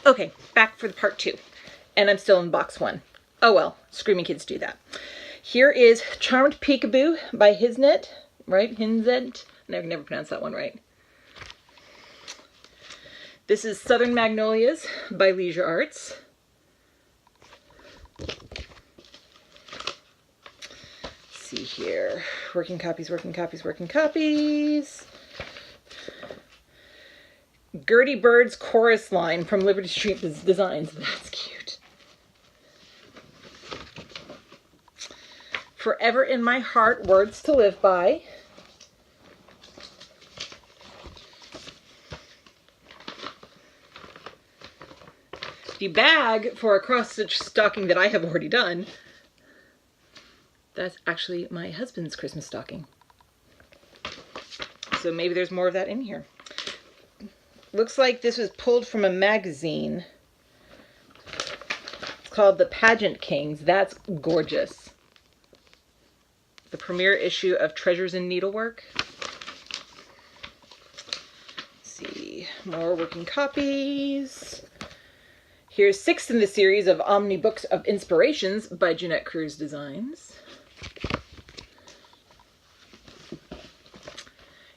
Okay, back for the part 2. And I'm still in box 1. Oh well, Screaming Kids do that. Here is Charmed Peekaboo by Hisnet, right? Hinzet? I never pronounced that one right. This is Southern Magnolias by Leisure Arts. Let's see here. Working copies, working copies, working copies. Gertie Bird's chorus line from Liberty Street Designs. That's cute. Forever in My Heart, Words to Live By. The bag for a cross-stitch stocking that I have already done. That's actually my husband's Christmas stocking. So maybe there's more of that in here. Looks like this was pulled from a magazine. It's called The Pageant Kings. That's gorgeous. The premiere issue of Treasures in Needlework. Let's see, more working copies. Here's 6th in the series of Omnibooks of Inspirations by Jeanette Cruz Designs.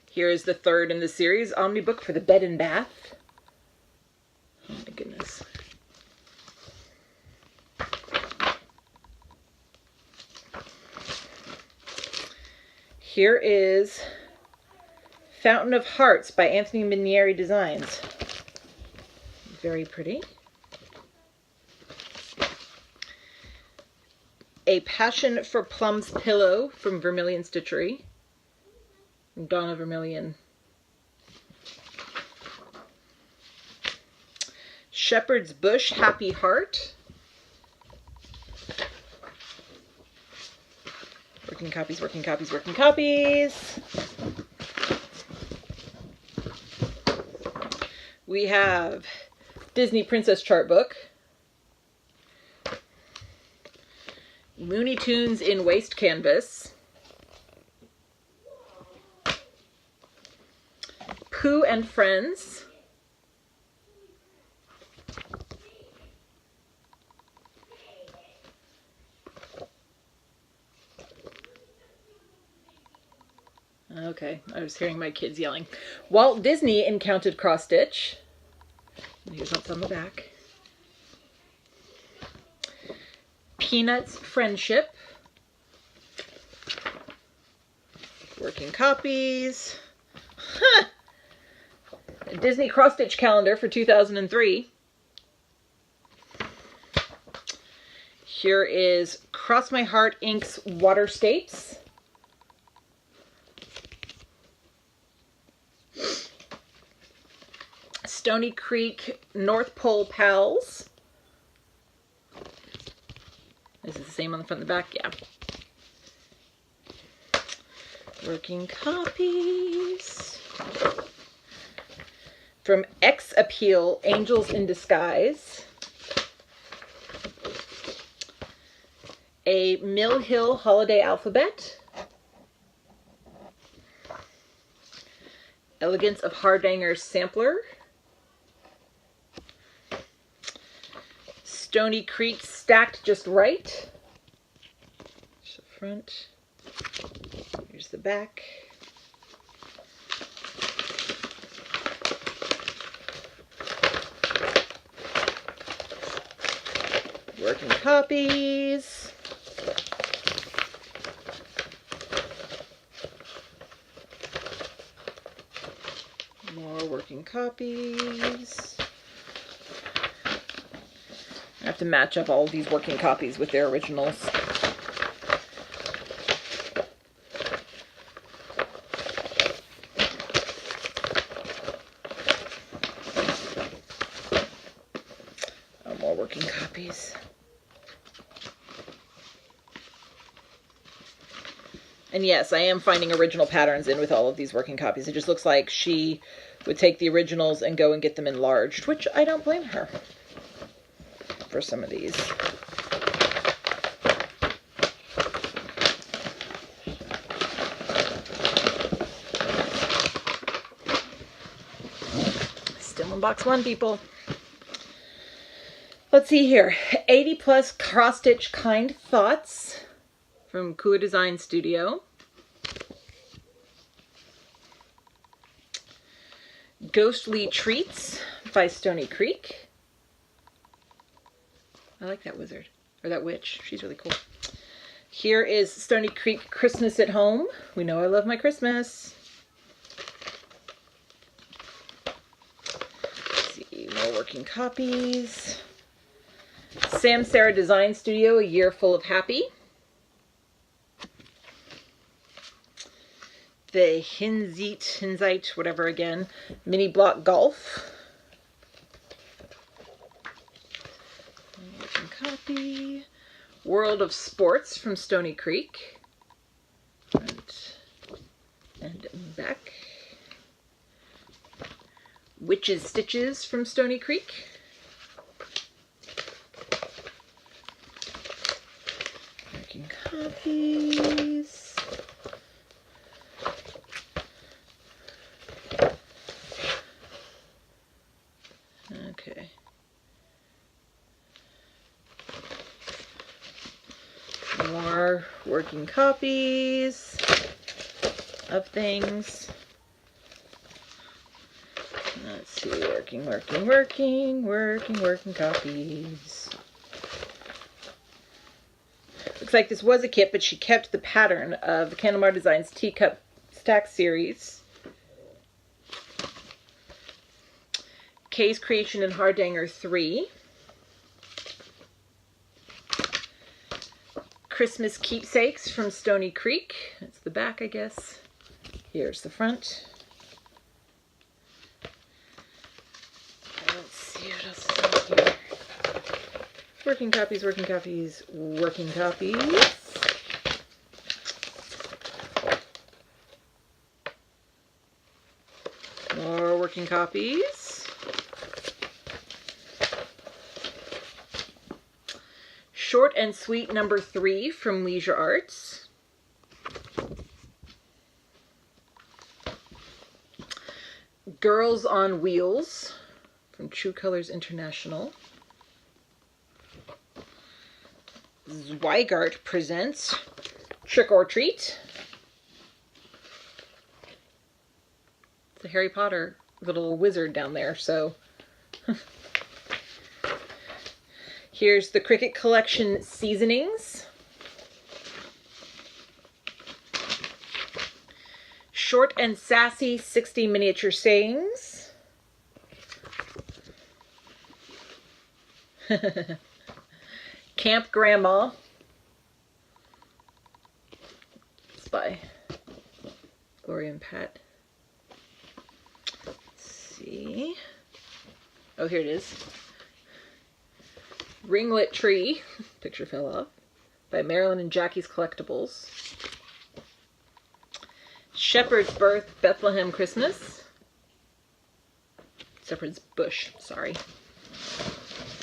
Here's the 3rd in the series, Omnibook for the Bed and Bath. Oh my goodness. Here is Fountain of Hearts by Anthony Minieri Designs. Very pretty. A Passion for Plums pillow from Vermilion Stitchery. Donna Vermilion. Shepherd's Bush Happy Heart. Working copies, working copies, working copies. We have Disney Princess Chart Book. Looney Tunes in Waste Canvas. Pooh and Friends. Okay, I was hearing my kids yelling. Walt Disney Encountered Cross Stitch. Here's what's on the back. Peanuts Friendship. Working copies. Huh. A Disney Cross Stitch Calendar for 2003. Here is Cross My Heart Inks Water States. Stony Creek North Pole Pals. This is the same on the front and the back, yeah. Working copies. From X Appeal, Angels in Disguise. A Mill Hill Holiday Alphabet. Elegance of Hardanger's Sampler. Stony Creek Stacked Just Right. Here's the front. Here's the back. Working copies. More working copies. I have to match up all of these working copies with their originals. Oh, more working copies. And yes, I am finding original patterns in with all of these working copies. It just looks like she would take the originals and go and get them enlarged, which I don't blame her for some of these. Still in box 1, people. Let's see here. 80 plus cross stitch kind thoughts from Kua Design Studio. Ghostly Treats by Stony Creek. I like that wizard, or that witch. She's really cool. Here is Stony Creek Christmas at Home. We know I love my Christmas. Let's see, more working copies. Sam Sarah Design Studio, A Year Full of Happy. The Hinzite, whatever again, Mini Block Golf. Working copy. World of Sports from Stony Creek. Front and back. Witch's Stitches from Stony Creek. Working copies. Okay. More working copies of things. Let's see, working copies. Looks like this was a kit, but she kept the pattern of the Candlemar Designs Teacup Stack Series. Kay's Creation and Hardanger 3. Christmas Keepsakes from Stony Creek. That's the back, I guess. Here's the front. Let's see what else is out here. Working copies. More working copies. Short and Sweet number 3 from Leisure Arts. Girls on Wheels from True Colors International. Zweigart presents Trick or Treat. It's a Harry Potter little wizard down there, so... Here's the Cricut Collection Seasonings. Short and Sassy 60 Miniature Sayings. Camp Grandma. It's by Gloria and Pat. Let's see. Oh, here it is. Ringlet Tree, picture fell off, by Marilyn and Jackie's Collectibles. Shepherd's Birth, Bethlehem Christmas. Shepherd's Bush, sorry.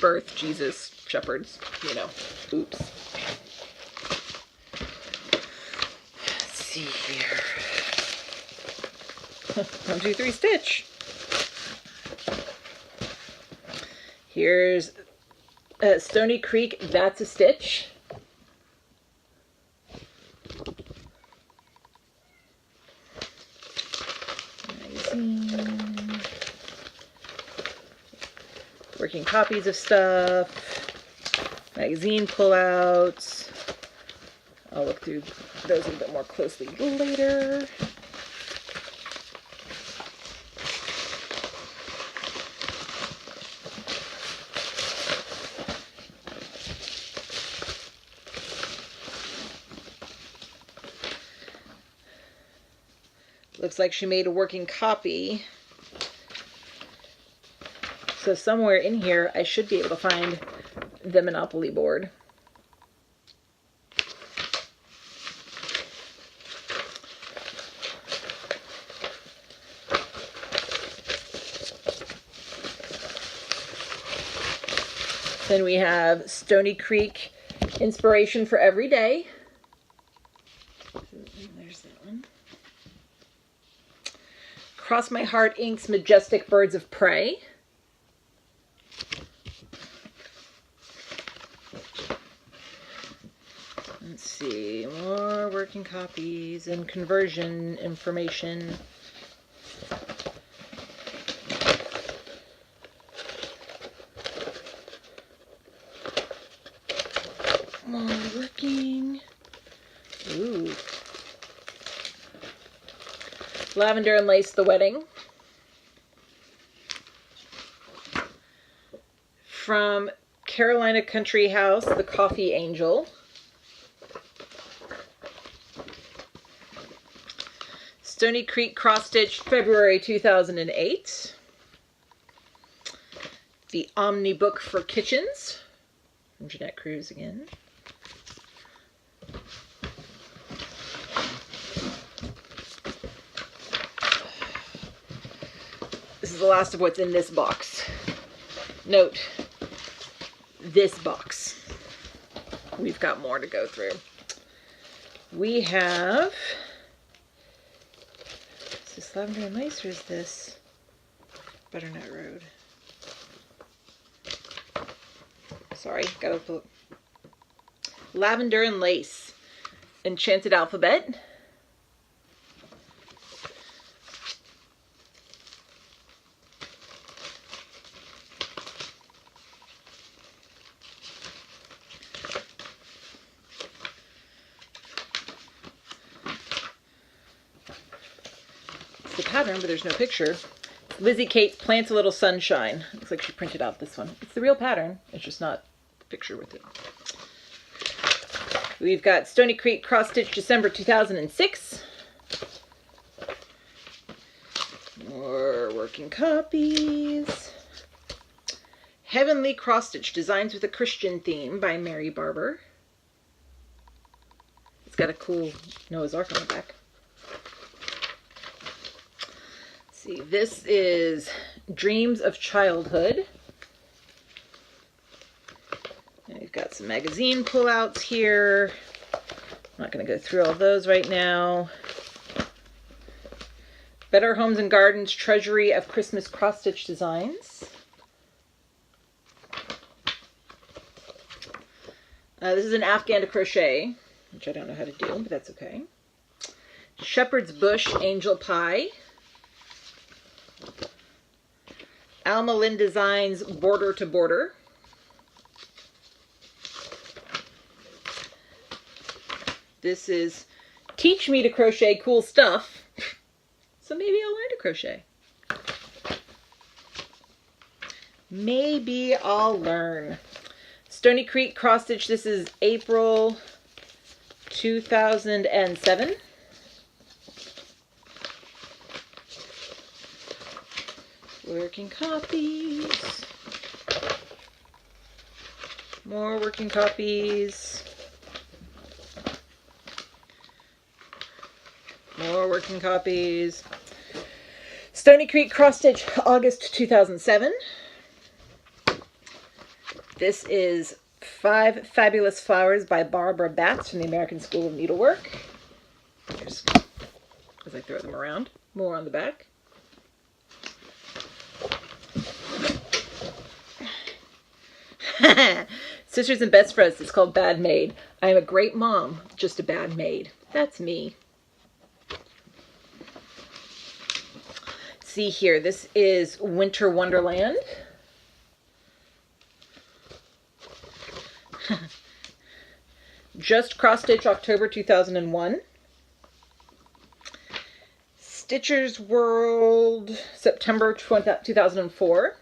Birth, Jesus, shepherds, you know, oops. Let's see here. 1, 2, 3 stitch. Here's Stony Creek, That's a Stitch. Magazine. Working copies of stuff. Magazine pullouts. I'll look through those a little bit more closely later. Looks like she made a working copy. So somewhere in here, I should be able to find the Monopoly board. Then we have Stony Creek Inspiration for Every Day. There's that one. Cross My Heart Inks Majestic Birds of Prey. see, more working copies and conversion information. More working. Ooh. Lavender and Lace, The Wedding. From Carolina Country House, The Coffee Angel. Stony Creek Cross Stitch, February 2008. The Omnibook for Kitchens, from Jeanette Cruz again. This is the last of what's in this box. Note, this box. We've got more to go through. We have... Is this Lavender and Lace or is this Butternut Road? Sorry, gotta put Lavender and Lace. Enchanted Alphabet. The pattern, but there's no picture. Lizzie Kate Plants a Little Sunshine. Looks like she printed out this one. It's the real pattern. It's just not a picture with it. We've got Stony Creek Cross Stitch, December 2006. More working copies. Heavenly Cross Stitch, Designs with a Christian Theme by Mary Barber. It's got a cool Noah's Ark on the back. See, this is Dreams of Childhood. And we've got some magazine pullouts here. I'm not going to go through all those right now. Better Homes and Gardens, Treasury of Christmas Cross Stitch Designs. This is an Afghan to crochet, which I don't know how to do, but that's okay. Shepherd's Bush, Angel Pie. Alma Lynn Designs, Border to Border. This is Teach Me to Crochet Cool Stuff. So maybe I'll learn to crochet. Maybe I'll learn. Stony Creek Cross Stitch. This is April 2007. Working copies. More working copies. More working copies. Stony Creek Cross Stitch, August 2007. This is 5 Fabulous Flowers by Barbara Batts from the American School of Needlework. Just as I throw them around. More on the back. Sisters and Best Friends. It's called Bad Maid. I am a great mom, just a bad maid. That's me. See here, this is Winter Wonderland. Just Cross Stitch, October 2001. Stitcher's World, September 2004.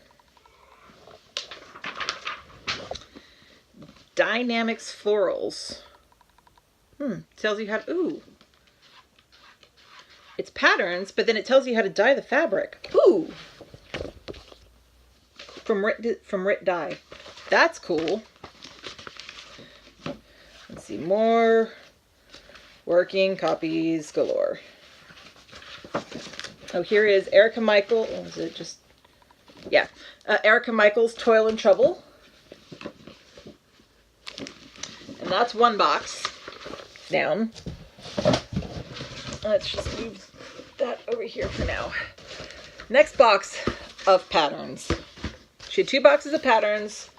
Dynamics Florals. Tells you how to, ooh. It's patterns, but then it tells you how to dye the fabric. Ooh. From Rit Dye. That's cool. Let's see, more working copies galore. Oh, here is Erica Michael. Oh, is it just, yeah. Erica Michael's Toil and Trouble. And that's one box down. Let's just move that over here for now. Next box of patterns. She had 2 boxes of patterns.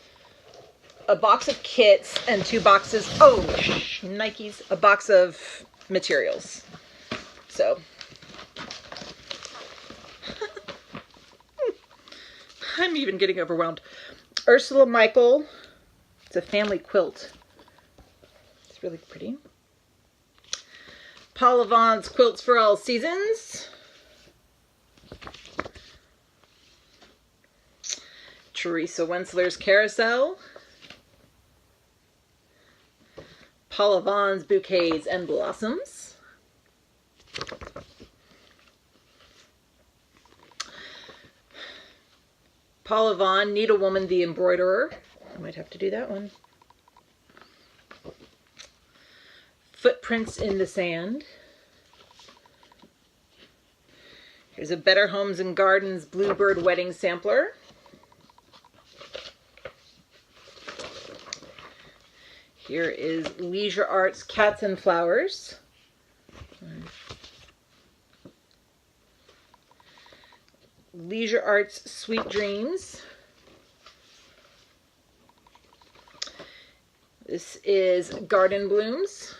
a box of kits and 2 boxes, Nikes, a box of materials. So, I'm even getting overwhelmed. Ursula Michael, it's a family quilt. It's really pretty. Paula Vaughn's Quilts for All Seasons. Teresa Wensler's Carousel. Paula Vaughn's Bouquets and Blossoms. Paula Vaughn, Needlewoman the Embroiderer. I might have to do that one. Footprints in the Sand. Here's a Better Homes and Gardens Bluebird Wedding Sampler. Here is Leisure Arts Cats and Flowers. Leisure Arts Sweet Dreams. This is Garden Blooms.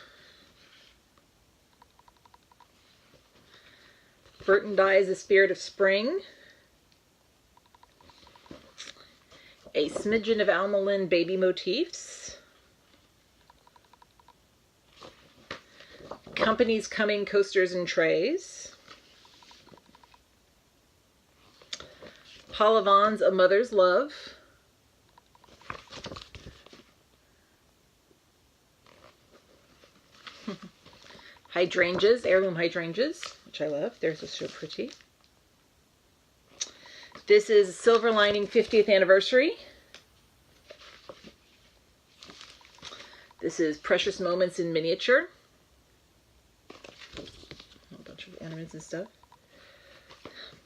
Burton Dyes The Spirit of Spring. A smidgen of Alma Lynn Baby Motifs. Company's Coming Coasters and Trays. Paula Vaughn's A Mother's Love. Hydrangeas, heirloom hydrangeas, which I love. They're so pretty. This is Silver Lining 50th Anniversary. This is Precious Moments in Miniature. A bunch of ornaments and stuff.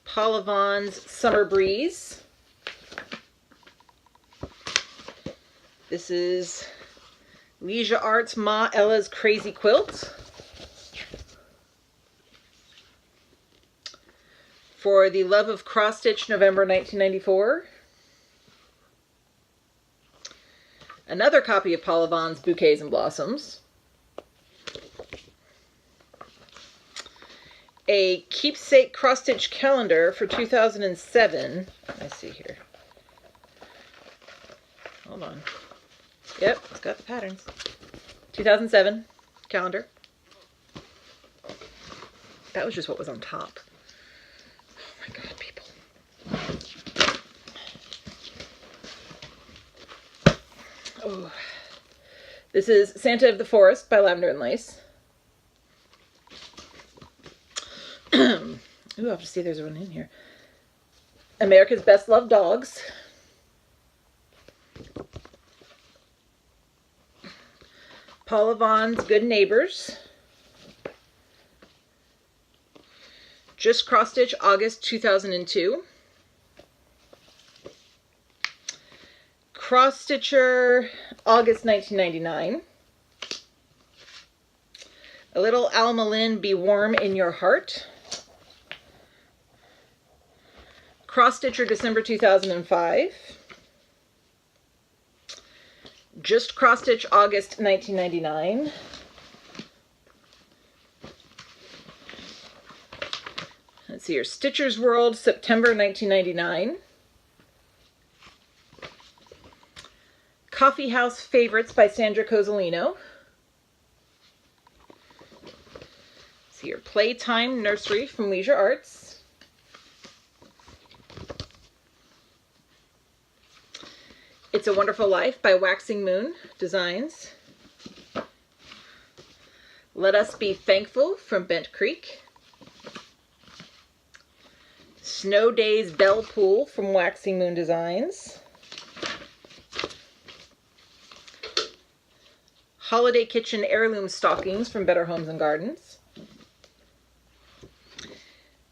Paula Vaughn's Summer Breeze. This is Leisure Arts Ma Ella's Crazy Quilt. For the Love of Cross Stitch, November 1994. Another copy of Paula Vaughn's Bouquets and Blossoms. A keepsake cross stitch calendar for 2007. I see here. Hold on. Yep, it's got the patterns. 2007 calendar. That was just what was on top. Oh my God, people. Oh. This is Santa of the Forest by Lavender and Lace. Ooh, I'll have to see if there's one in here. America's Best Loved Dogs. Paula Vaughn's Good Neighbors. Just Cross Stitch, August 2002. Cross Stitcher, August 1999. A Little Alma Lynn, Be Warm in Your Heart. Cross Stitcher, December 2005. Just Cross Stitch, August 1999. Let's see here. Stitcher's World, September 1999. Coffee House Favorites by Sandra Cozzolino. Let's see here. Playtime Nursery from Leisure Arts. It's a Wonderful Life by Waxing Moon Designs. Let Us Be Thankful from Bent Creek. Snow Days Bell Pool from Waxing Moon Designs. Holiday Kitchen Heirloom Stockings from Better Homes and Gardens.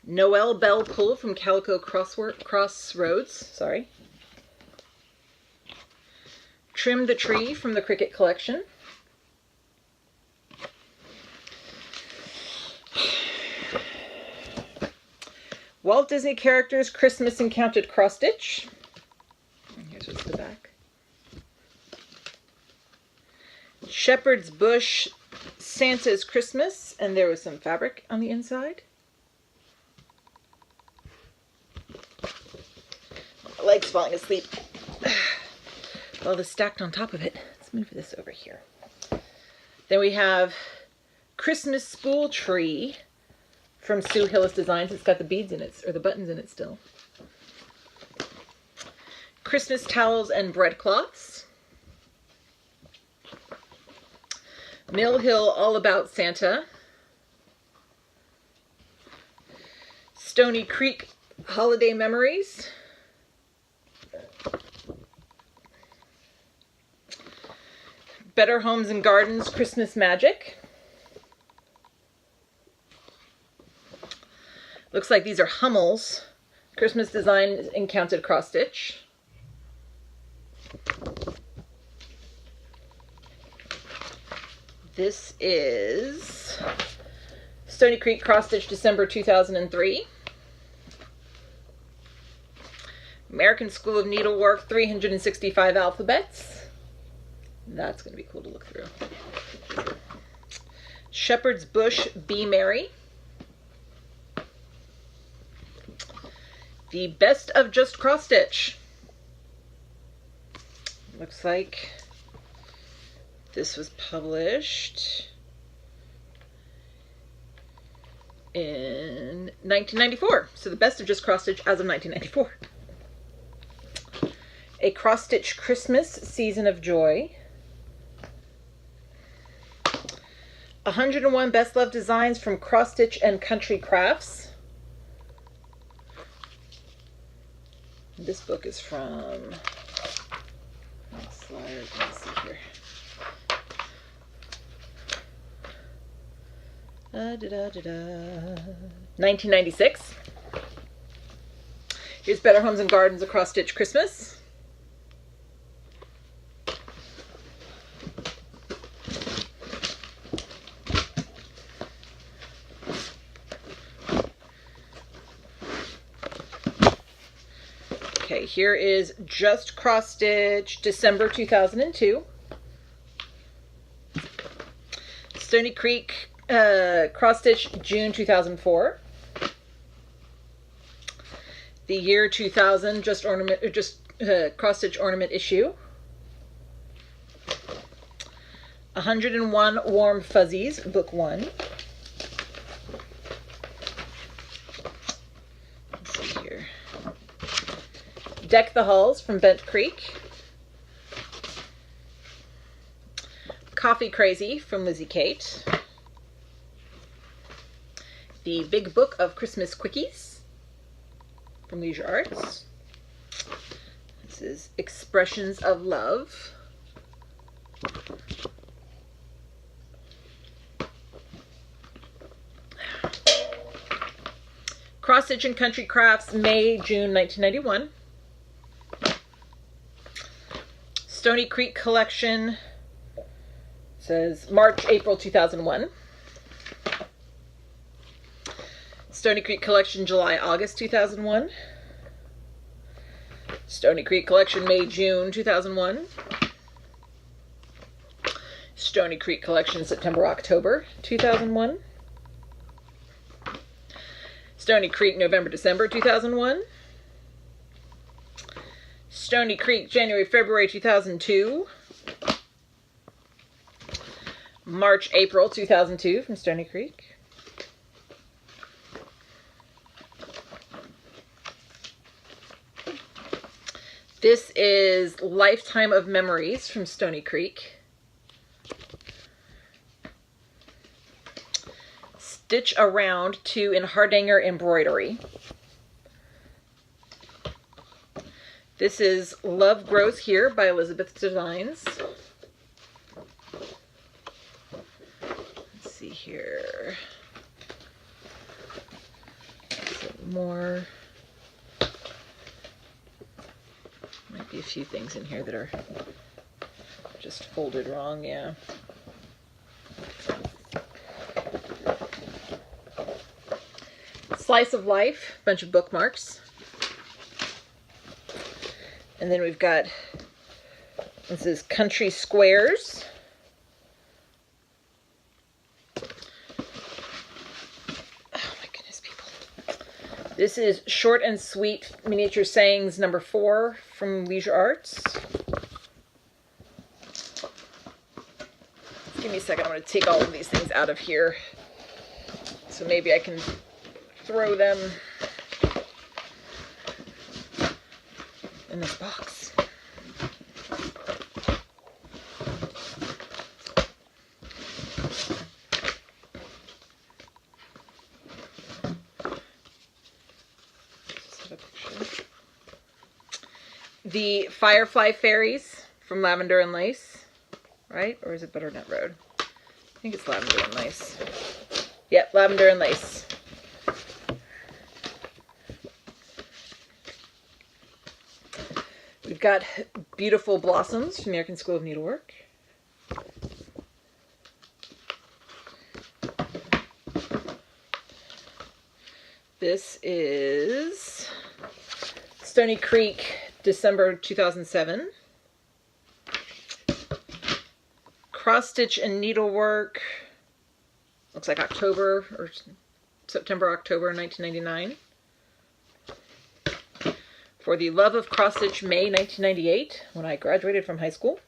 Noel Bell Pull from Calico Crossroads. Sorry. Trim the Tree from the Cricket Collection. Walt Disney Characters Christmas Encountered Cross Stitch. And here's what's the back. Shepherd's Bush Santa's Christmas, and there was some fabric on the inside. My leg's falling asleep. All this stacked on top of it. Let's move this over here. Then we have Christmas Spool Tree from Sue Hillis Designs. It's got the beads in it, or the buttons in it still. Christmas Towels and Breadcloths. Mill Hill All About Santa. Stony Creek Holiday Memories. Better Homes and Gardens Christmas Magic. Looks like these are Hummels. Christmas Design and Counted Cross Stitch. This is Stony Creek Cross Stitch December 2003. American School of Needlework 365 Alphabets. That's going to be cool to look through. Shepherd's Bush Be Merry. The Best of Just Cross Stitch. Looks like this was published in 1994. So the Best of Just Cross Stitch as of 1994. A Cross Stitch Christmas Season of Joy. 101 Best Loved Designs from Cross Stitch and Country Crafts. This book is from let's see here. 1996. Here's Better Homes and Gardens, A Cross Stitch Christmas. Okay, here is Just Cross Stitch, December 2002. Stony Creek Cross Stitch, June 2004. The year 2000 Just Cross Stitch Ornament issue. 101 Warm Fuzzies, Book 1. Deck the Hulls from Bent Creek. Coffee Crazy from Lizzie Kate. The Big Book of Christmas Quickies from Leisure Arts. This is Expressions of Love. Cross Stitch and Country Crafts, May, June 1991. Stony Creek Collection, says March, April 2001. Stony Creek Collection, July, August 2001. Stony Creek Collection, May, June 2001. Stony Creek Collection, September, October 2001. Stony Creek, November, December 2001. Stony Creek, January, February 2002. March, April 2002 from Stony Creek. This is Lifetime of Memories from Stony Creek. Stitch Around 2 in Hardanger Embroidery. This is Love Grows Here by Elizabeth Designs. Let's see here. Some more. Might be a few things in here that are just folded wrong, yeah. Slice of Life, bunch of bookmarks. And then we've got, this is Country Squares. This is Short and Sweet Miniature Sayings number 4 from Leisure Arts. Give me a second. I'm going to take all of these things out of here so maybe I can throw them in this box. The Firefly Fairies from Lavender and Lace, right? Or is it Butternut Road? I think it's Lavender and Lace. Yep, Lavender and Lace. We've got Beautiful Blossoms from the American School of Needlework. This is Stony Creek, December 2007. Cross Stitch and Needlework, looks like October or September, October 1999. For the Love of Cross Stitch, May 1998, when I graduated from high school.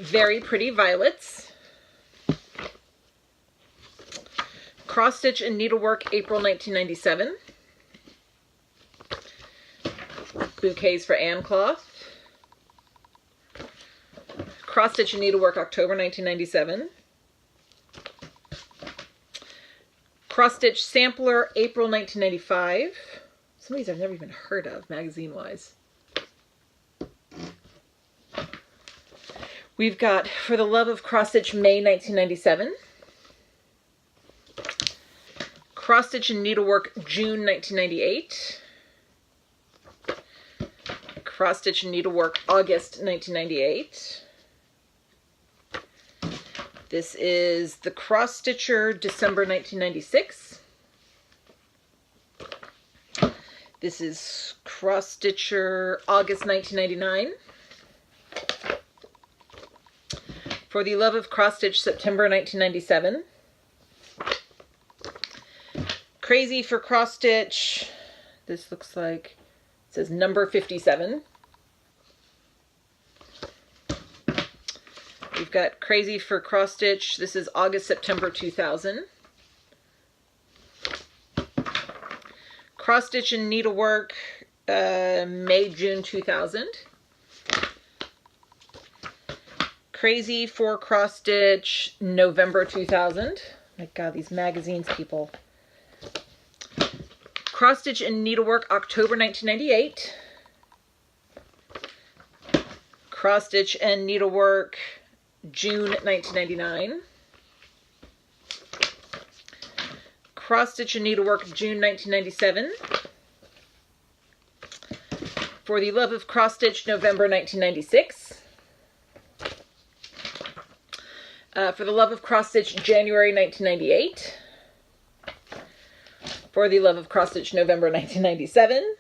Very Pretty Violets. Cross Stitch and Needlework, April 1997. Bouquets for Ann Cloth. Cross Stitch and Needlework, October 1997. Cross Stitch Sampler, April 1995. Some of these I've never even heard of, magazine-wise. We've got For the Love of Cross Stitch, May 1997. Cross Stitch and Needlework, June 1998. Cross Stitch and Needlework, August 1998. This is the Cross Stitcher, December 1996. This is Cross Stitcher, August 1999. For the Love of Cross Stitch, September 1997. Crazy for Cross Stitch. This looks like, it says number 57. We've got Crazy for Cross Stitch. This is August, September 2000. Cross Stitch and Needlework, May, June 2000. Crazy for Cross Stitch, November 2000. My God, these magazines, people. Cross Stitch and Needlework, October 1998. Cross Stitch and Needlework, June 1999. Cross Stitch and Needlework, June 1997. For the Love of Cross Stitch, November 1996. For the Love of Cross Stitch, January 1998. For the Love of Cross Stitch, November 1997.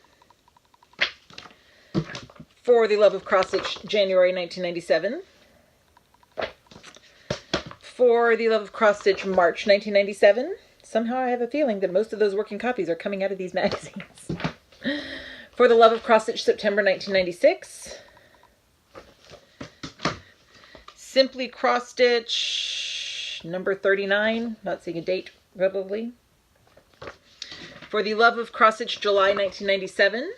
For the Love of Cross Stitch, January 1997. For the Love of Cross Stitch, March 1997. Somehow I have a feeling that most of those working copies are coming out of these magazines. For the Love of Cross Stitch, September 1996. Simply Cross Stitch, number 39. Not seeing a date, probably. For the Love of Cross Stitch, July 1997.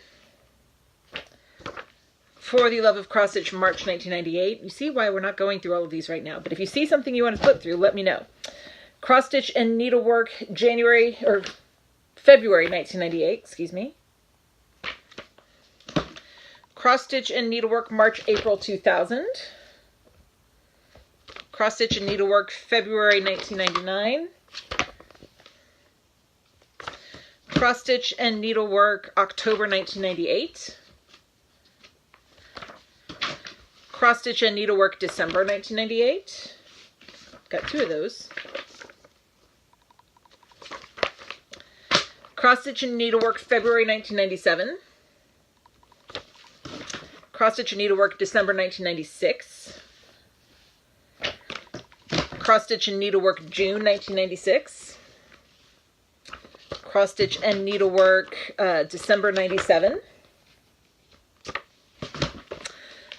For the Love of Cross Stitch, March 1998. You see why we're not going through all of these right now. But if you see something you want to flip through, let me know. Cross Stitch and Needlework, February 1998, excuse me. Cross Stitch and Needlework, March, April 2000. Cross Stitch and Needlework, February 1999. Cross Stitch and Needlework, October 1998. Cross Stitch and Needlework, December 1998. Got 2 of those. Cross Stitch and Needlework, February 1997. Cross Stitch and Needlework, December 1996. Cross Stitch and Needlework, June 1996. Cross Stitch and Needlework, December 97.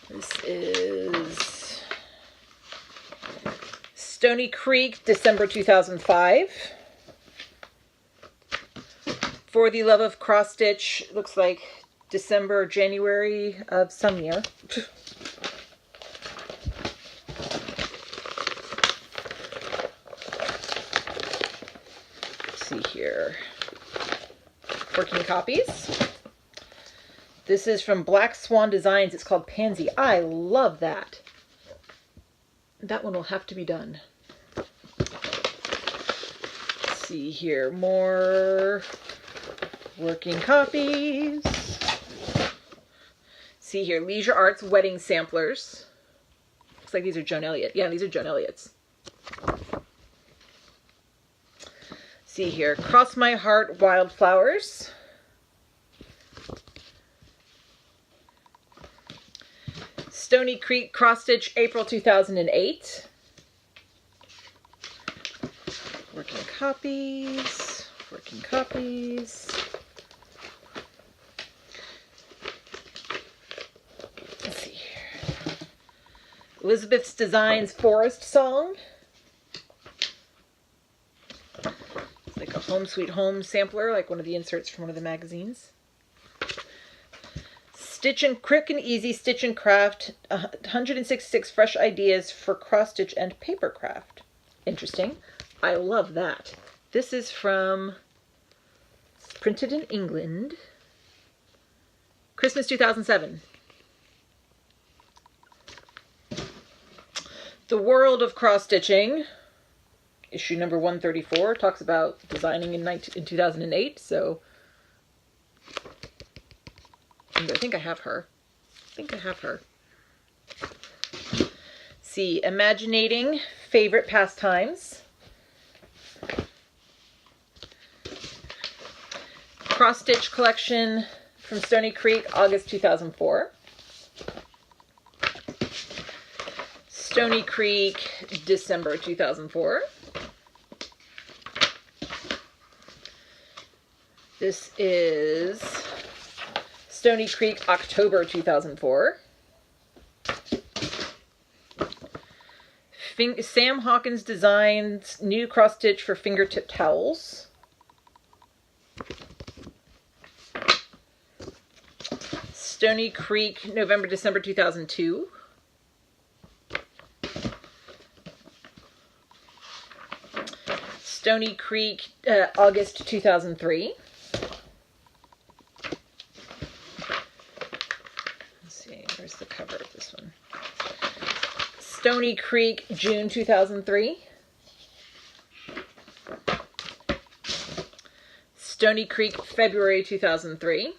This is Stony Creek, December 2005. For the Love of Cross Stitch, looks like December, January of some year. Let's see here. Working copies. This is from Black Swan Designs. It's called Pansy. I love that. That one will have to be done. Let's see here. More working copies. See here. Leisure Arts Wedding Samplers. Looks like these are Joan Elliott. Yeah, these are Joan Elliott's. See here. Cross My Heart Wildflowers. Stony Creek Cross Stitch, April 2008. Working copies. Working copies. Let's see here. Elizabeth's Designs Forest Song. It's like a Home Sweet Home sampler, like one of the inserts from one of the magazines. Stitch and Quick and Easy Stitch and Craft, 166 fresh ideas for cross stitch and paper craft. Interesting. I love that. This is from, printed in England, Christmas 2007. The World of Cross Stitching, issue number 134, talks about designing in 2008, so I think I have her. See, Imaginating Favorite Pastimes. Cross Stitch Collection from Stony Creek, August 2004. Stony Creek, December 2004. This is Stony Creek, October 2004. Sam Hawkins Designs New Cross Stitch for Fingertip Towels. Stony Creek, November, December 2002. Stony Creek, August 2003. Where's the cover of this one? Stony Creek, June 2003. Stony Creek, February 2003.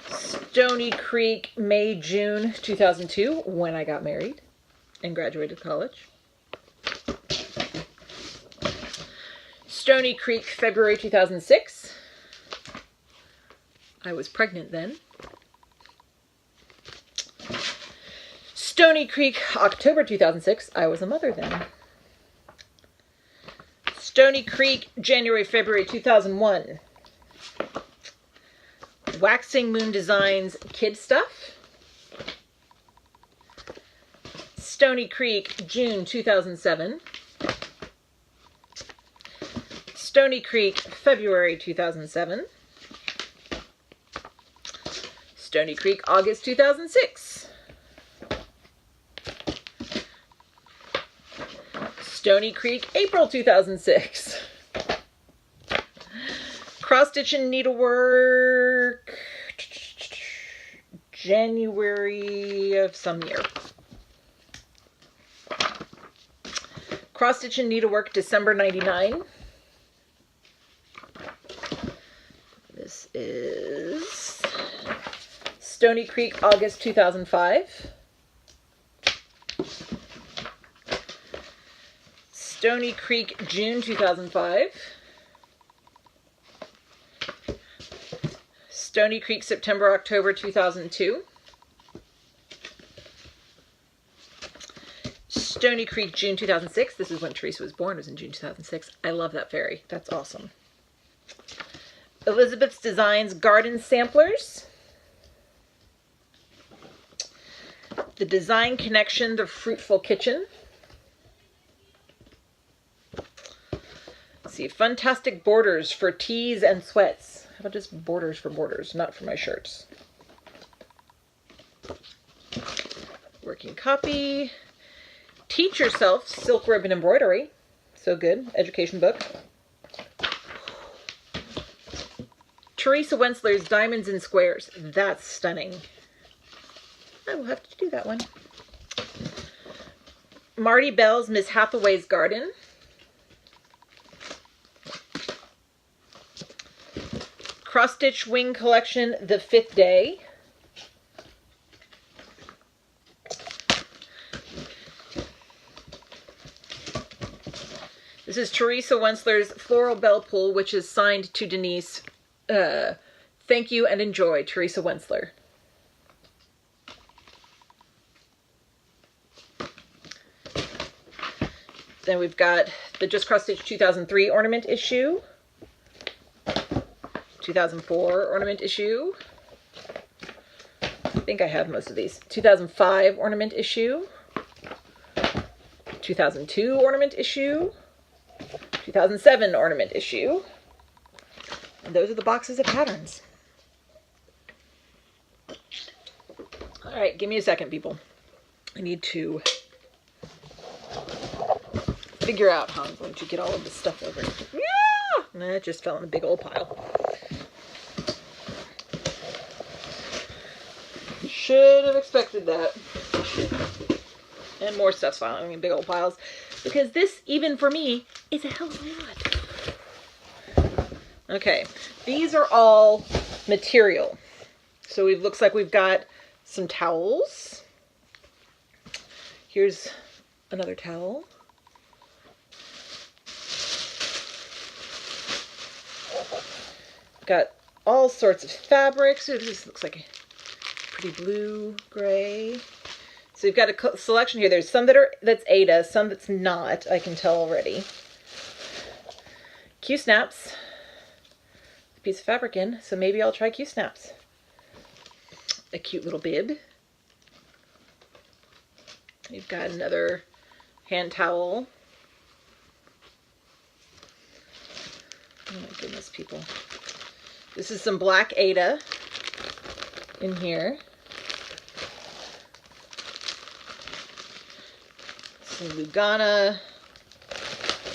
Stony Creek, May, June 2002, when I got married and graduated college. Stony Creek, February 2006. I was pregnant then. Stony Creek, October 2006. I was a mother then. Stony Creek, January, February 2001. Waxing Moon Designs Kid Stuff. Stony Creek, June 2007. Stony Creek, February 2007. Stony Creek, August 2006. Stony Creek, April 2006. Cross Stitch and Needlework, January of some year. Cross Stitch and Needlework, December 99. This is Stony Creek, August 2005. Stony Creek, June 2005. Stony Creek, September, October 2002. Stony Creek, June 2006. This is when Teresa was born, it was in June 2006. I love that fairy. That's awesome. Elizabeth's Designs Garden Samplers. The Design Connection, The Fruitful Kitchen. Let's see, Funtastic Borders for Tees and Sweats. How about just borders for borders, not for my shirts? Working copy. Teach Yourself Silk Ribbon Embroidery. So good. Education book. Teresa Wensler's Diamonds and Squares. That's stunning. I will have to do that one. Marty Bell's Miss Hathaway's Garden. Cross Stitch Wing Collection, The Fifth Day. This is Teresa Wensler's Floral Bell Pull, which is signed to Denise. Thank you and enjoy, Teresa Wensler. Then we've got the Just Cross Stitch 2003 ornament issue. 2004 ornament issue. I think I have most of these. 2005 ornament issue. 2002 ornament issue. 2007 ornament issue. And those are the boxes of patterns. All right, give me a second, people. I need to figure out how I'm going to get all of this stuff over. Yeah! And it just fell in a big old pile. Should have expected that. And more stuff's falling in big old piles. Because this, even for me, is a hell of a lot. Okay, these are all material. So it looks like we've got some towels. Here's another towel. Got all sorts of fabrics. Ooh, this looks like a pretty blue, gray. So you've got a selection here. There's some that's Ada, some that's not. I can tell already. Q-snaps. A piece of fabric in, so maybe I'll try Q-snaps. A cute little bib. You've got another hand towel. Oh my goodness, people. This is some black Ada in here. Some Lugana.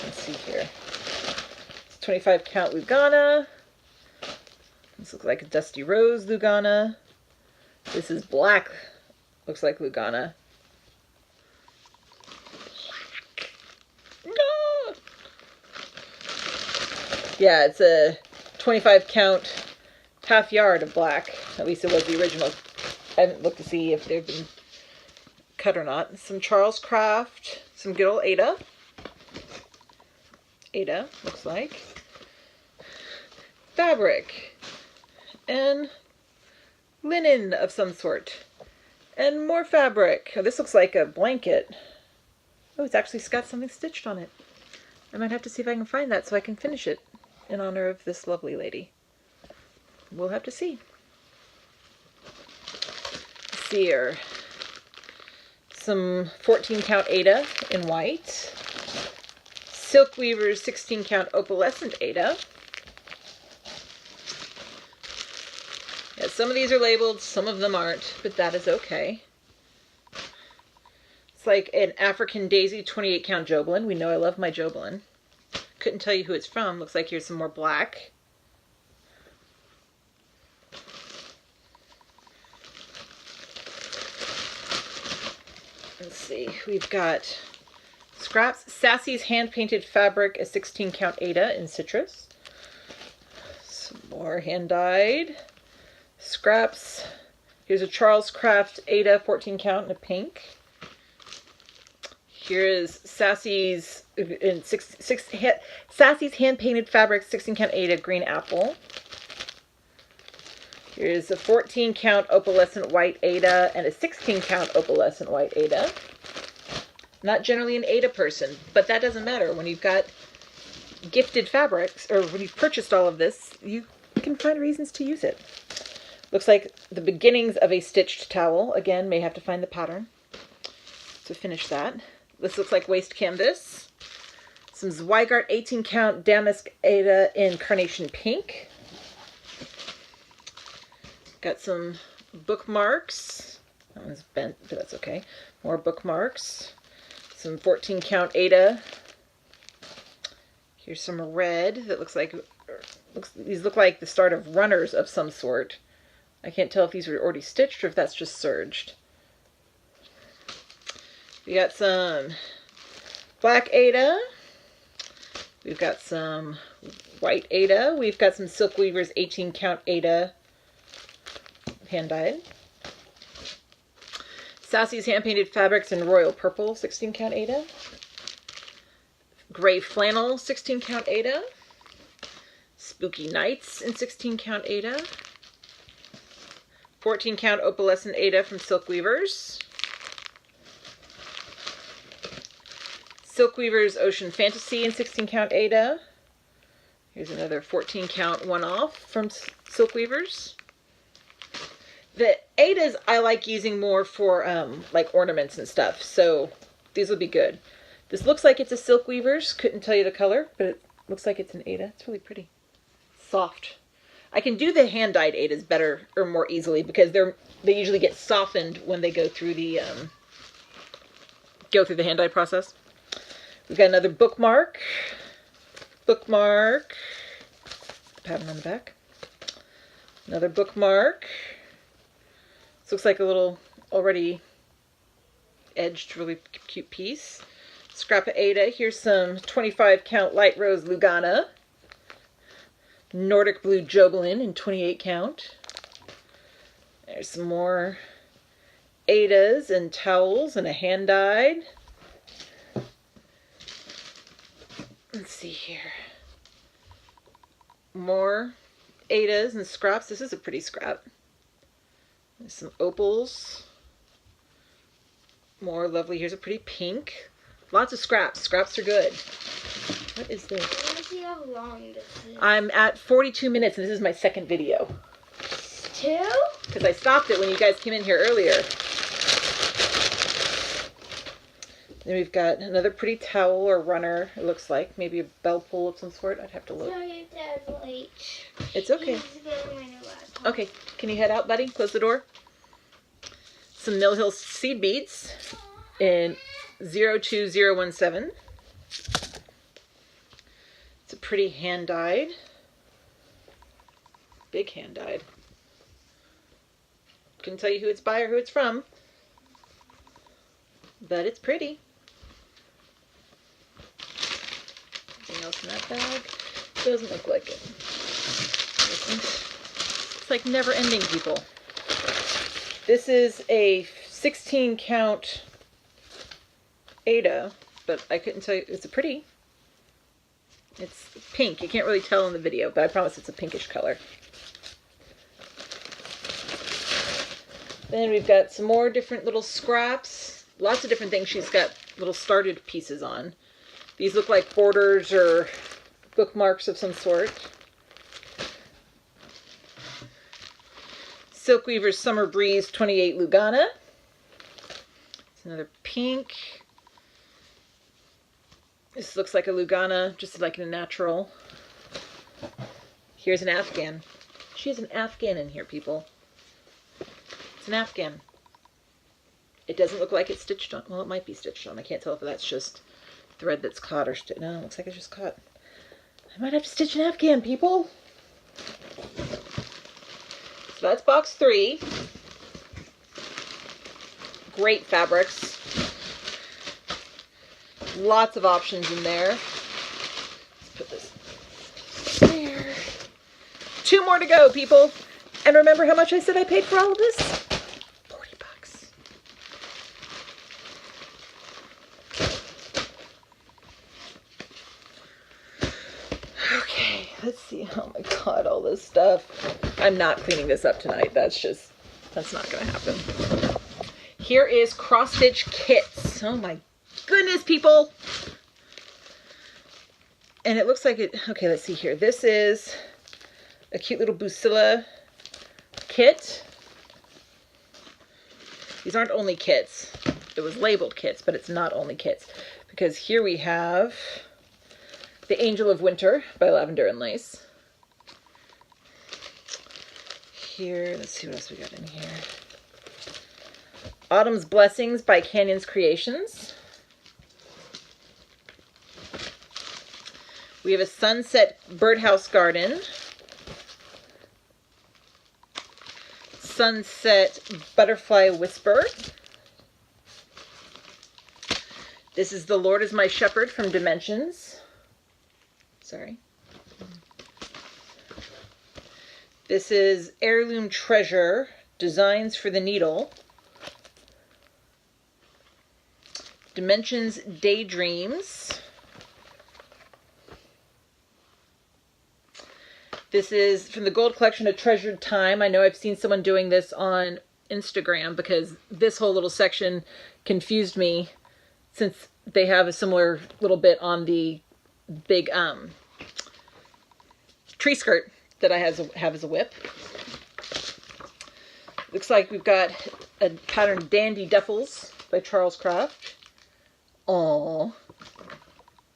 Let's see here. It's 25 count Lugana. This looks like a Dusty Rose Lugana. This is black. Looks like Lugana. Black. No! Yeah, it's a 25 count half yard of black. At least it was the original. I haven't looked to see if they've been cut or not. Some Charles Craft. Some good old Ada. Ada, looks like. Fabric. And linen of some sort. And more fabric. Oh, this looks like a blanket. Oh, it's actually got something stitched on it. I might have to see if I can find that so I can finish it in honor of this lovely lady. We'll have to see. Let's see here. Some 14 count Ada in white. Silk Weaver's 16 count opalescent Ada. Yeah, some of these are labeled, some of them aren't, but that is okay. It's like an African Daisy 28 count Joblin. We know I love my Joblin. Couldn't tell you who it's from. Looks like here's some more black. Let's see, we've got Scraps, Sassy's hand-painted fabric, a 16 count Ada in citrus. Some more hand-dyed. Scraps, here's a Charles Craft Ada 14 count in a pink. Here is Sassy's Sassy's hand-painted fabric 16 count Ada green apple. Here's a 14 count opalescent white Ada and a 16 count opalescent white Ada. Not generally an Ada person, but that doesn't matter. When you've got gifted fabrics, or when you've purchased all of this, you can find reasons to use it. Looks like the beginnings of a stitched towel. Again, may have to find the pattern to finish that. This looks like waist canvas. Some Zweigart 18 count damask Ada in carnation pink. Got some bookmarks. That one's bent, but that's okay. More bookmarks. Some 14 count Ada. Here's some red that looks like, these look like the start of runners of some sort. I can't tell if these were already stitched or if that's just serged. We got some black Ada. We've got some white Ada. We've got some Silk Weavers 18 count Ada hand dyed. Sassy's hand painted fabrics in royal purple 16 count Ada. Gray flannel 16 count Ada. Spooky Nights in 16 count Ada. 14 count opalescent Ada from Silk Weavers. Silk Weavers Ocean Fantasy in 16 count Ada. Here's another 14 count one-off from Silk Weavers. The Adas I like using more for like ornaments and stuff, so these will be good. This looks like it's a Silk Weavers. Couldn't tell you the color, but it looks like it's an Ada. It's really pretty. Soft. I can do the hand-dyed Adas better or more easily because they usually get softened when they go through the hand-dyed process. We've got another bookmark. Bookmark. Pattern on the back. Another bookmark. This looks like a little already edged, really cute piece. Scrap of Ada. Here's some 25 count light rose Lugana. Nordic blue Jobelin in 28 count. There's some more Adas and towels and a hand dyed. Let's see here. More Adas and scraps. This is a pretty scrap. There's some opals. More lovely. Here's a pretty pink. Lots of scraps. Scraps are good. What is this? I want to see how long this is. I'm at 42 minutes and this is my second video. 2? Because I stopped it when you guys came in here earlier. Then we've got another pretty towel or runner, it looks like. Maybe a bell pull of some sort. I'd have to look. Sorry, Dad's late. It's okay. He's getting my new laptop. Okay, can you head out, buddy? Close the door. Some Mill Hill seed beads in 02017. It's a pretty hand dyed. Big hand dyed. Couldn't tell you who it's by or who it's from. But it's pretty. Anything else in that bag? Doesn't look like it. It's like never ending, people. This is a 16 count Ada, but I couldn't tell you. It's a pretty. It's pink. You can't really tell in the video, but I promise it's a pinkish color. Then we've got some more different little scraps. Lots of different things she's got little started pieces on. These look like borders or bookmarks of some sort. Silk Weavers Summer Breeze 28 Lugana. It's another pink. This looks like a Lugana, just like a natural. Here's an Afghan. She has an Afghan in here, people. It's an Afghan. It doesn't look like it's stitched on. Well, it might be stitched on. I can't tell if that's just thread that's caught or stitched. No, it looks like it's just caught. I might have to stitch an Afghan, people. So that's box 3. Great fabrics. Lots of options in there. Let's put this there. 2 more to go, people. And remember how much I said I paid for all of this? 40 bucks. Okay, let's see. Oh my God, all this stuff. I'm not cleaning this up tonight. That's not going to happen. Here is cross stitch kits. Oh my goodness, people. And it looks like it, okay, let's see here. This is a cute little Busilla kit. These aren't only kits. It was labeled kits, but it's not only kits. Because here we have The Angel of Winter by Lavender and Lace. Here, let's see what else we got in here. Autumn's Blessings by Canyons Creations. We have a Sunset Birdhouse Garden. Sunset Butterfly Whisper. This is The Lord is My Shepherd from Dimensions. Sorry. This is Heirloom Treasure, Designs for the Needle. Dimensions Daydreams. This is from the Gold Collection of Treasured Time. I know I've seen someone doing this on Instagram because this whole little section confused me since they have a similar little bit on the big tree skirt that I have as a whip. Looks like we've got a pattern Dandy Duffels by Charles Craft. Aww.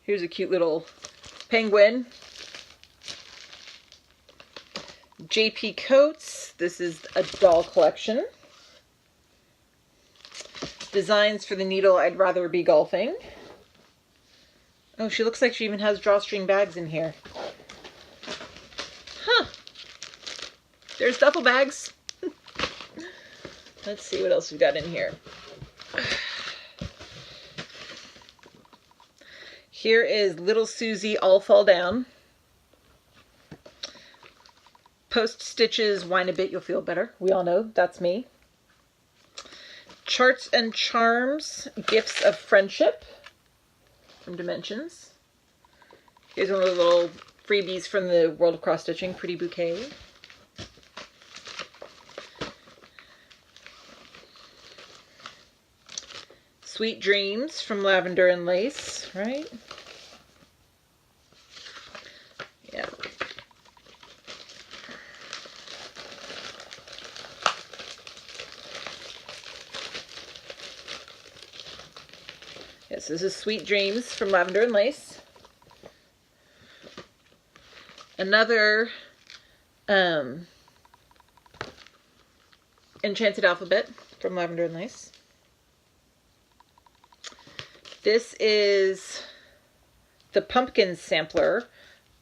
Here's a cute little penguin. JP Coates. This is a doll collection. Designs for the Needle, I'd Rather Be Golfing. Oh, she looks like she even has drawstring bags in here. Huh. There's duffel bags. Let's see what else we got in here. Here is Little Susie All Fall Down. Post Stitches Whine a Bit, You'll Feel Better. We all know that's me. Charts and Charms, Gifts of Friendship from Dimensions. Here's one of the little freebies from the World of Cross Stitching, Pretty Bouquet. Sweet Dreams from Lavender and Lace, right? Yeah. Yes, this is Sweet Dreams from Lavender and Lace. Another Enchanted Alphabet from Lavender and Lace. This is the Pumpkin Sampler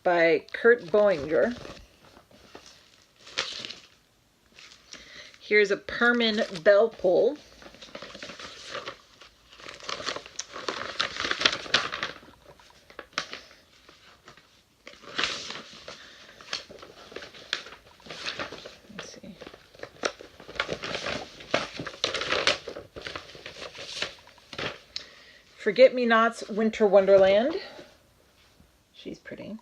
by Kurt Boeninger. Here's a Permin Bell Pull. Forget-Me-Not's Winter Wonderland. She's pretty.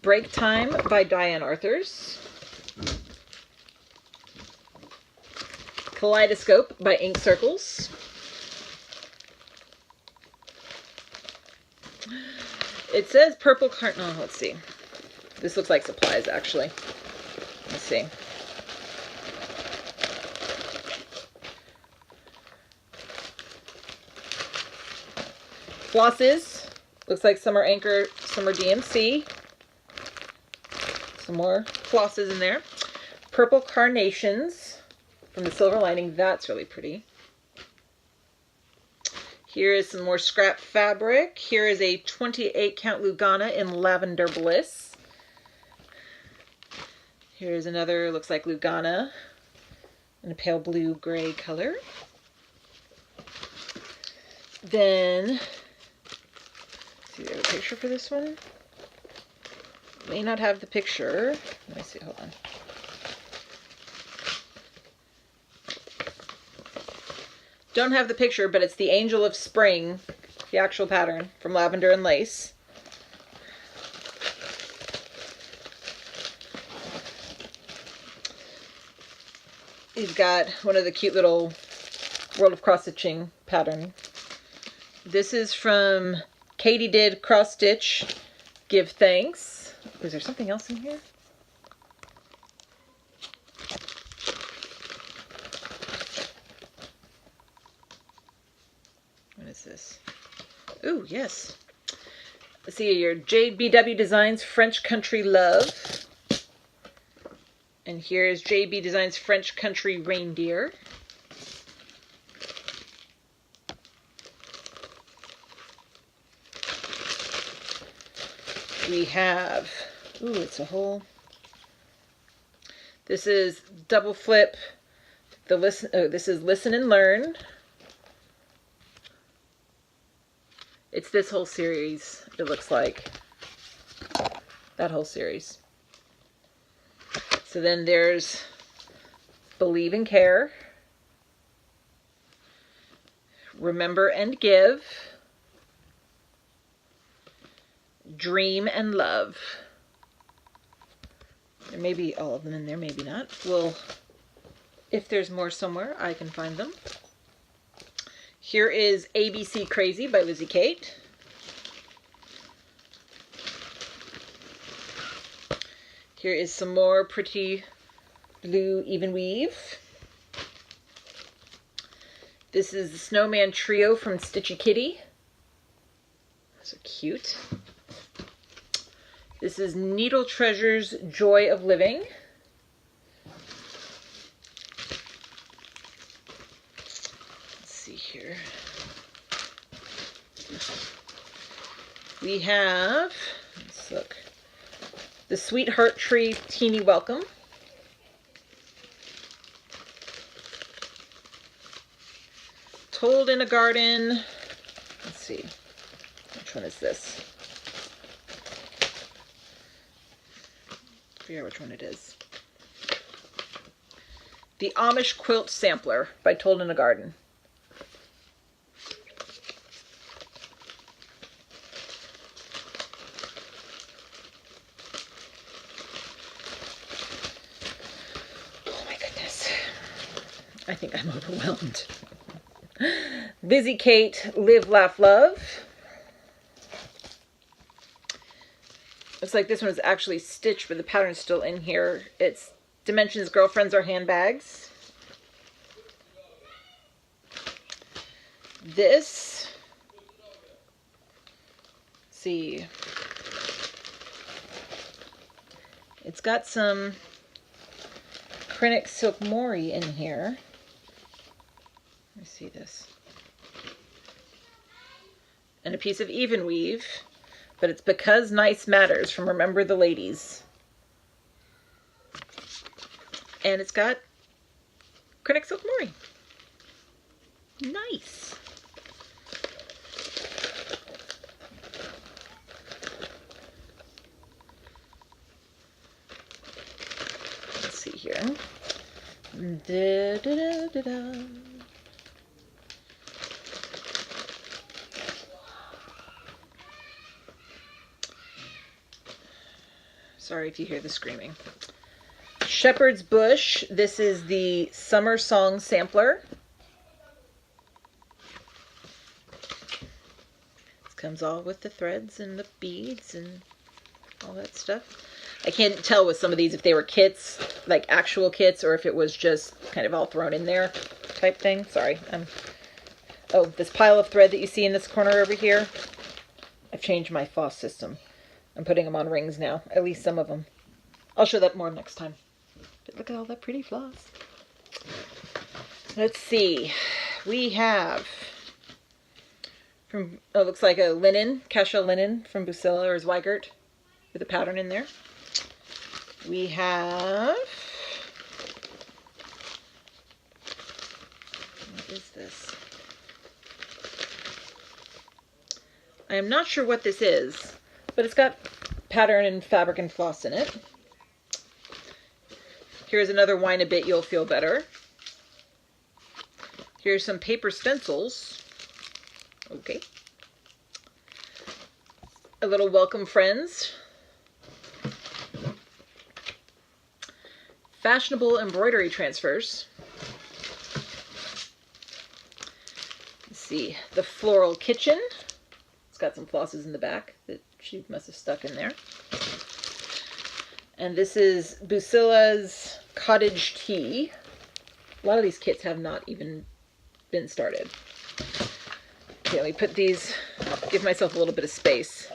Break Time by Diane Arthurs. Kaleidoscope by Ink Circles. It says Purple Cart. No, let's see. This looks like supplies, actually. Let's see. Flosses. Looks like some are Anchor, some are DMC. Some more flosses in there. Purple Carnations from the Silver Lining. That's really pretty. Here is some more scrap fabric. Here is a 28 count Lugana in Lavender Bliss. Here's another, looks like Lugana in a pale blue gray color. Then, see, do I have a picture for this one? May not have the picture. Let me see, hold on. Don't have the picture, but it's the Angel of Spring, the actual pattern from Lavender and Lace. He's got one of the cute little World of Cross Stitching pattern This is from Katie Did Cross Stitch. Give Thanks. Was there something else in here? What is this? Ooh, yes. Let's see, your JBW Designs French Country Love. And here's JB Designs French Country Reindeer. We have, ooh, it's a whole, this is double flip, this is Listen and Learn. It's this whole series, it looks like. That whole series. So then there's Believe and Care, Remember and Give, Dream and Love. There may be all of them in there, maybe not. Well, if there's more somewhere, I can find them. Here is ABC Crazy by Lizzie Kate. Here is some more pretty blue even weave. This is the Snowman Trio from Stitchy Kitty. So cute. This is Needle Treasures Joy of Living. Let's see here. We have, let's look, the Sweetheart Tree Teeny Welcome. Told in a Garden. Let's see, which one is this? I forget which one it is. The Amish Quilt Sampler by Told in a Garden. Oh my goodness. I think I'm overwhelmed. Lizzie Kate, Live, Laugh, Love. Looks like this one is actually stitched, but the pattern's still in here. It's Dimensions Girlfriends Are Handbags. This, let's see, it's got some Krennic Silk Mori in here. Let me see this. And a piece of even weave. But it's Because Nice Matters from Remember the Ladies. And it's got Krennic Silk Mori. Nice. Let's see here. Da, da, da, da, da. Sorry if you hear the screaming. Shepherd's Bush. This is the Summer Song Sampler. This comes all with the threads and the beads and all that stuff. I can't tell with some of these if they were kits, like actual kits, or if it was just kind of all thrown in there type thing. Sorry. Oh, this pile of thread that you see in this corner over here, I've changed my floss system. I'm putting them on rings now, at least some of them. I'll show that more next time. But look at all that pretty floss. Let's see. We have from, oh, looks like a linen, Kesha linen from Busilla or Zweigert with a pattern in there. We have, what is this? I am not sure what this is, but it's got pattern and fabric and floss in it. Here's another Whine a Bit, You'll Feel Better. Here's some paper stencils. Okay. A little Welcome Friends. Fashionable Embroidery Transfers. see, the Floral Kitchen. It's got some flosses in the back that she must have stuck in there. And this is Bucilla's Cottage Tea. A lot of these kits have not even been started. Okay, let me put these, give myself a little bit of space,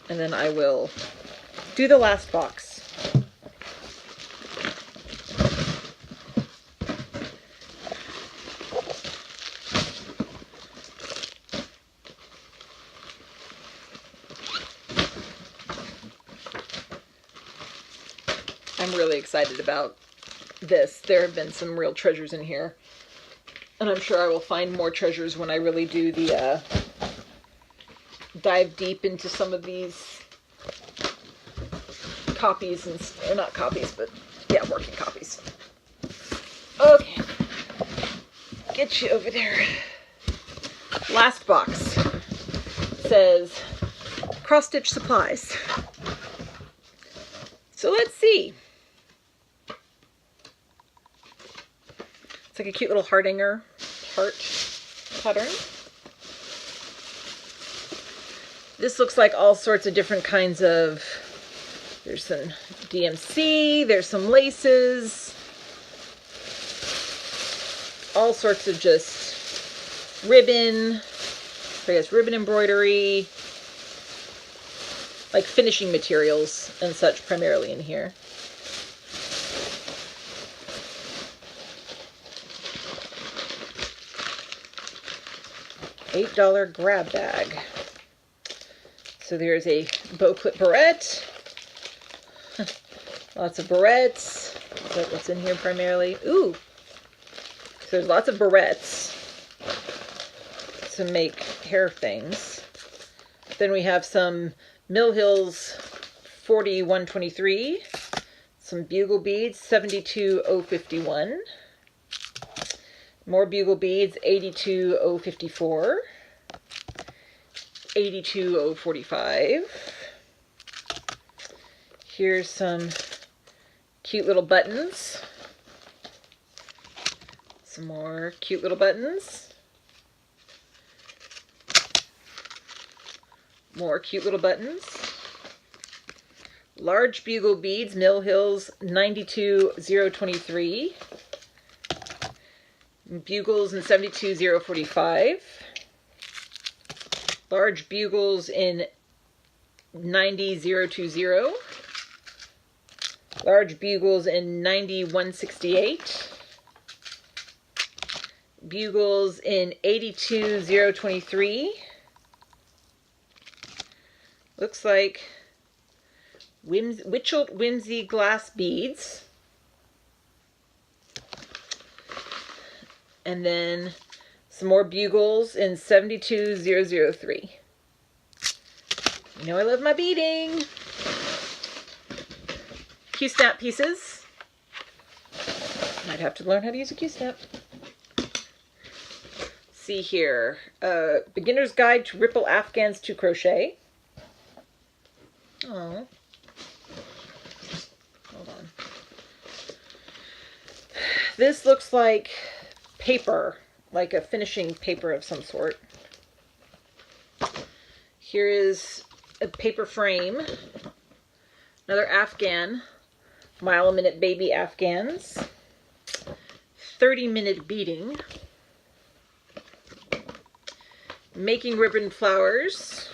and then I will do the last box. I'm really excited about this. There have been some real treasures in here. And I'm sure I will find more treasures when I really do the dive deep into some of these copies, or not copies, but yeah, working copies. Okay. Get you over there. Last box says cross-stitch supplies. So let's see. It's like a cute little heart pattern. This looks like all sorts of different kinds of, there's some DMC, there's some laces, all sorts of just ribbon, I guess ribbon embroidery, like finishing materials and such primarily in here. $8 grab bag. So there's a bow clip barrette. Lots of barrettes. Is that what's in here primarily? Ooh. So there's lots of barrettes to make hair things. Then we have some Mill Hills 4123. Some bugle beads, 72051. More bugle beads, 82054. 82045. Here's some cute little buttons. Some more cute little buttons. More cute little buttons. Large bugle beads, Mill Hills 92023. Bugles in 72045. Large bugles in 90020. Large bugles in 90168. Bugles in 82023. Looks like Witched Whimsy glass beads. And then some more bugles in 72003. You know I love my beading. Q-snap pieces. Might have to learn how to use a Q-snap. See here. Beginner's Guide to Ripple Afghans to Crochet. Oh. Hold on. This looks like paper, like a finishing paper of some sort. Here is a paper frame. Another Afghan. Mile a minute baby Afghans. 30-minute beading. Making ribbon flowers.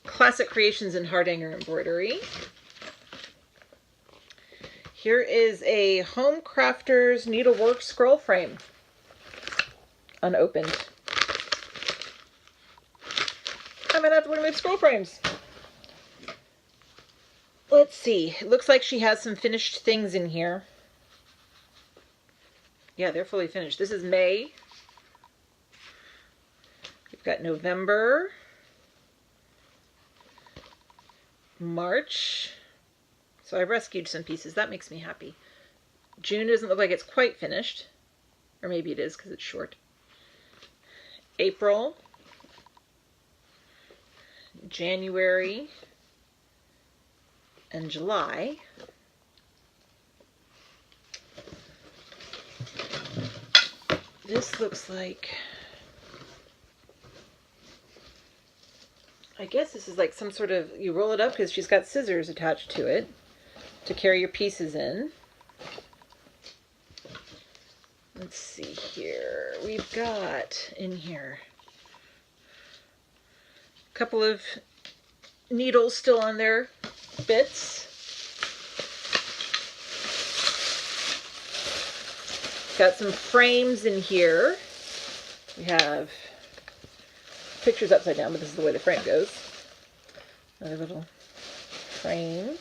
Classic creations in heart hanger embroidery. Here is a Home Crafters Needlework scroll frame. Unopened. I'm gonna have to remove scroll frames. Let's see. It looks like she has some finished things in here. Yeah, they're fully finished. This is May. We've got November. March. So I rescued some pieces. That makes me happy. June doesn't look like it's quite finished. Or maybe it is because it's short. April. January. And July. This looks like I guess this is like some sort of, you roll it up because she's got scissors attached to it to carry your pieces in. Let's see here. We've got in here a couple of needles still on their bits. Got some frames in here. We have pictures upside down, but this is the way the frame goes. Another little frame.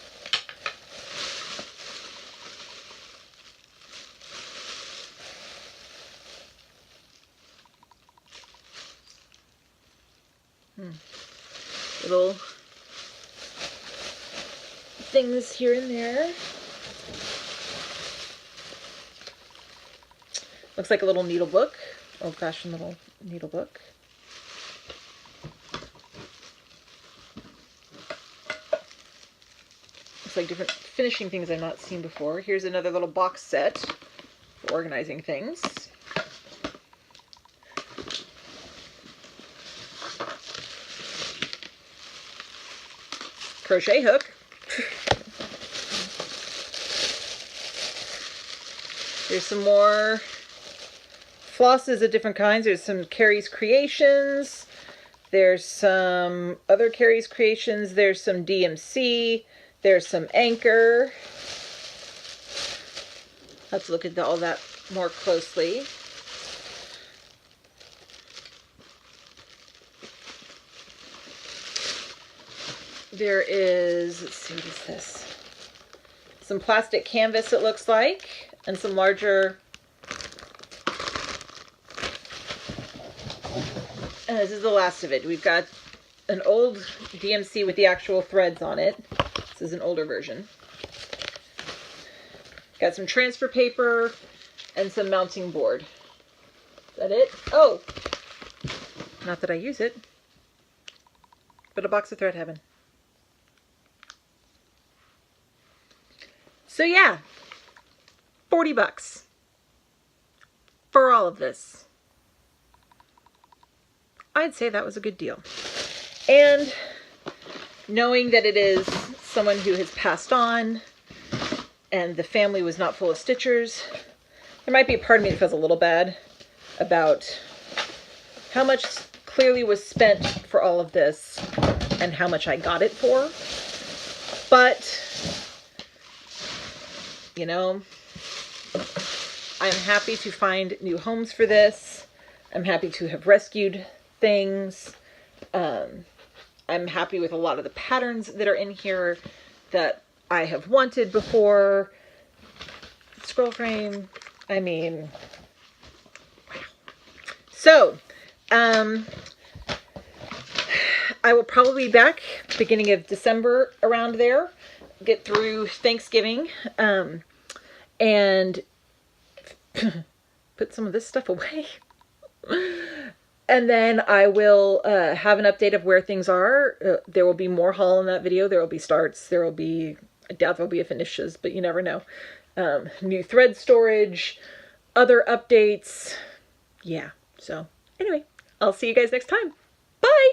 Little things here and there. Looks like a little needle book, old-fashioned little needle book. Looks like different finishing things I've not seen before. Here's another little box set for organizing things. Crochet hook. There's some more flosses of different kinds. There's some Carrie's Creations. There's some other Carrie's Creations. There's some DMC. There's some Anchor. Let's look at all that more closely. There is, let's see, what is this? Some plastic canvas, it looks like, and some larger, and this is the last of it. We've got an old DMC with the actual threads on it. This is an older version. Got some transfer paper and some mounting board. Is that it? Oh! Not that I use it, but a box of Thread Heaven. So yeah, $40 for all of this. I'd say that was a good deal. And knowing that it is someone who has passed on and the family was not full of stitchers, there might be a part of me that feels a little bad about how much clearly was spent for all of this and how much I got it for. But you know, I'm happy to find new homes for this. I'm happy to have rescued things. I'm happy with a lot of the patterns that are in here that I have wanted before. Scroll frame, I mean, wow. So, I will probably be back beginning of December around there. Get through Thanksgiving and put some of this stuff away. And then I will have an update of where things are. There will be more haul in that video. There will be starts. There will be, I doubt there will be a finishes, but you never know. New thread storage, other updates. Yeah, so anyway, I'll see you guys next time. Bye!